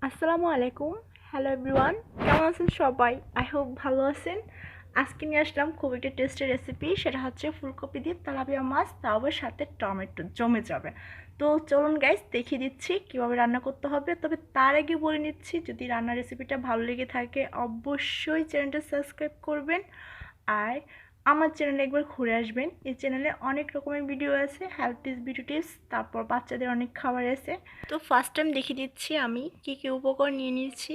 আসসালামু আলাইকুম। Hello everyone, কেমন আছেন সবাই? আই হোপ ভালো আছেন। আজকে নিয়ে আসলাম খুব একটা টেস্টি রেসিপি, সেটা হচ্ছে ফুলকপি দিয়ে তেলাপিয়া মাছ, তাও আবার সাথে টমেটো, জমে যাবে। তো চলুন গাইস, দেখিয়ে দিচ্ছি কীভাবে রান্না করতে হবে। তবে তার আগে বলে নিচ্ছি, যদি রান্নার রেসিপিটা ভালো লেগে থাকে অবশ্যই চ্যানেলটা সাবস্ক্রাইব করবেন। আর আমার চ্যানেলে একবার ঘুরে আসবেন। এই চ্যানেলে অনেক রকমের ভিডিও আছে, হেলথ টিপস, বিউটি টিপস, তারপর বাচ্চাদের অনেক খাবার আছে। তো ফার্স্ট টাইম দেখিয়ে দিচ্ছি আমি কী কী উপকরণ নিয়ে নিয়েছি।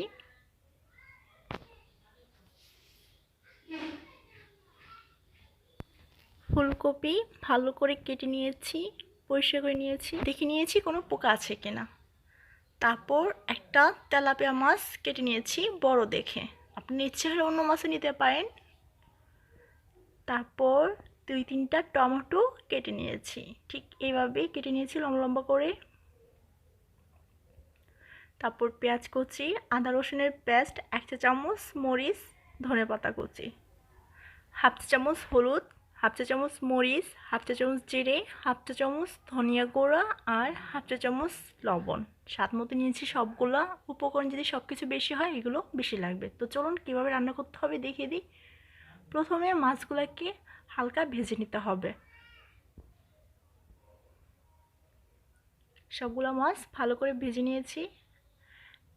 ফুলকপি ভালো করে কেটে নিয়েছি, পরিষ্কার করে নিয়েছি, দেখে নিয়েছি কোনো পোকা আছে কিনা। তারপর একটা তেলাপিয়া মাছ কেটে নিয়েছি বড় দেখে, আপনি ইচ্ছে হলে অন্য মাছও নিতে পারেন। তারপর 2-3টা টমেটো কেটে নিয়েছি, ঠিক এইভাবেই কেটে নিয়েছি লম্বা লম্বা করে। তারপর পেঁয়াজ কুচি, আদা রসুনের পেস্ট 1 চা চামচ, মরিচ, ধনেপাতা কুচি, 1/2 চা চামচ হলুদ, 1/2 চা চামচ মরিচ, 1/2 চা চামচ জিরে, 1/2 চা চামচ ধনিয়া গুঁড়া আর 1/2 চা চামচ লবণ। স্বাদ মতো নিয়েছি সবগুলা উপকরণ, যদি সব কিছু বেশি হয় এগুলো বেশি লাগবে। তো চলুন কীভাবে রান্না করতে হবে দেখিয়ে দিই। প্রথমে মাছগুলোকে হালকা ভেজে নিতে হবে। সবগুলো মাছ ভালো করে ভেজে নিয়েছি,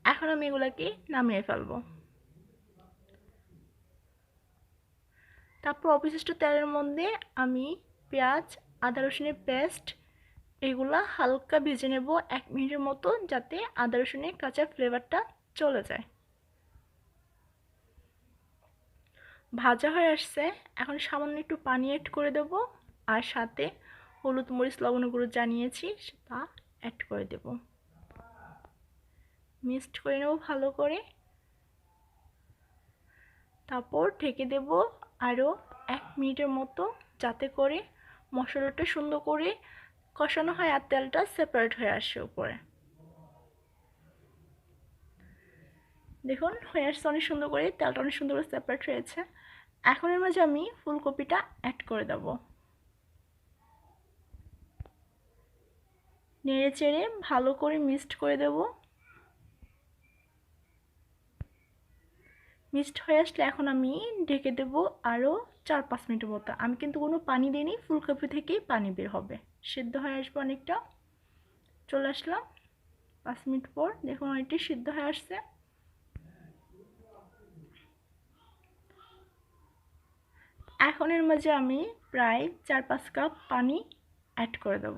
এখন আমি এগুলোকে নামিয়ে ফেলবো। তারপর অবশিষ্ট তেলের মধ্যে আমি পেঁয়াজ, আদা রসুনের পেস্ট এগুলা হালকা ভেজে নেব 1 মিনিটের মতো, যাতে আদা রসুনের কাঁচা ফ্লেভারটা চলে যায়। ভাজা হয়ে আসছে, এখন সামান্য একটু পানি অ্যাড করে দেব, আর সাথে হলুদ, মরিচ, লবণ গুঁড়ো জানিয়েছি তা অ্যাড করে দেব। মিক্সড করে নেব ভালো করে। তারপর ঢেকে দেব আরও 1 মিনিটের মতো, যাতে করে মশলাটা সুন্দর করে কষানো হয় আর তেলটা সেপারেট হয়ে আসে উপরে। দেখুন হয়ে আসছে অনেক সুন্দর করে, তেলটা অনেক সুন্দর করে সেপারেট হয়েছে। এখন এর মাঝে আমি ফুলকপিটা অ্যাড করে দেব। নেড়ে চেড়ে ভালো করে মিক্সড করে দেব। মিক্সড হয়ে আসলে এখন আমি ঢেকে দেব আরও 4-5 মিনিটের মতো। আমি কিন্তু কোনো পানি দিইনি, ফুলকপি থেকেই পানি বের হবে, সিদ্ধ হয়ে আসবে অনেকটা। চলে আসলাম 5 মিনিট পর, দেখুন অনেকটাই সিদ্ধ হয়ে আসছে। এখন এর মাঝে আমি প্রায় 4-5 কাপ পানি অ্যাড করে দেব।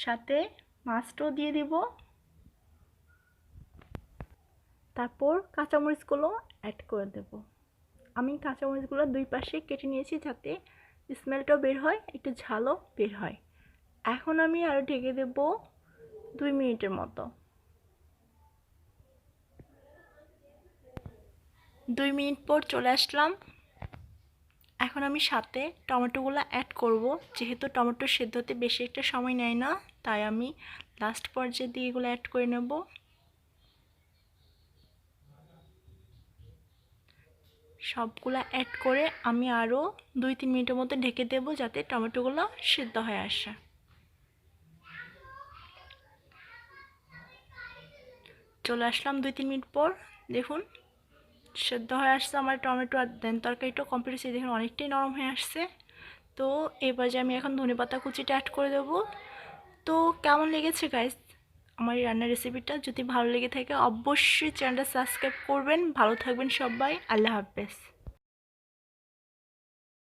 সাথে মাছটাও দিয়ে দিব। তারপর কাঁচামরিচগুলো অ্যাড করে দেব। আমি কাঁচামরিচগুলো 2 পাশে কেটে নিয়েছি, যাতে স্মেলটাও বের হয়, একটু ঝালও বের হয়। এখন আমি আরও ঢেকে দেব 2 মিনিটের মতো। 2 মিনিট পর চলে আসলাম। এখন আমি সাথে টমেটোগুলো অ্যাড করব। যেহেতু টমেটো সেদ্ধ হতে বেশি একটা সময় নেয় না, তাই আমি লাস্ট পর্যায়ে দিয়ে এগুলো অ্যাড করে নেব। সবগুলো অ্যাড করে আমি আরও 2-3 মিনিটের মতো ঢেকে দেব, যাতে টমেটোগুলো সেদ্ধ হয়ে আসে। চলে আসলাম 2-3 মিনিট পর, দেখুন সেদ্ধ হয়ে আসছে আমার টমেটো, আর দেন তরকারিটা কমপ্লিট হয়েছে, দেখুন অনেকটাই নরম হয়ে আসছে। তো এবার যে আমি এখন ধনেপাতা কুচিটা অ্যাড করে দেবো। তো কেমন লেগেছে গাইস আমার এই রান্নার রেসিপিটা? যদি ভালো লেগে থাকে অবশ্যই চ্যানেলটা সাবস্ক্রাইব করবেন। ভালো থাকবেন সবাই, আল্লাহ হাফেজ।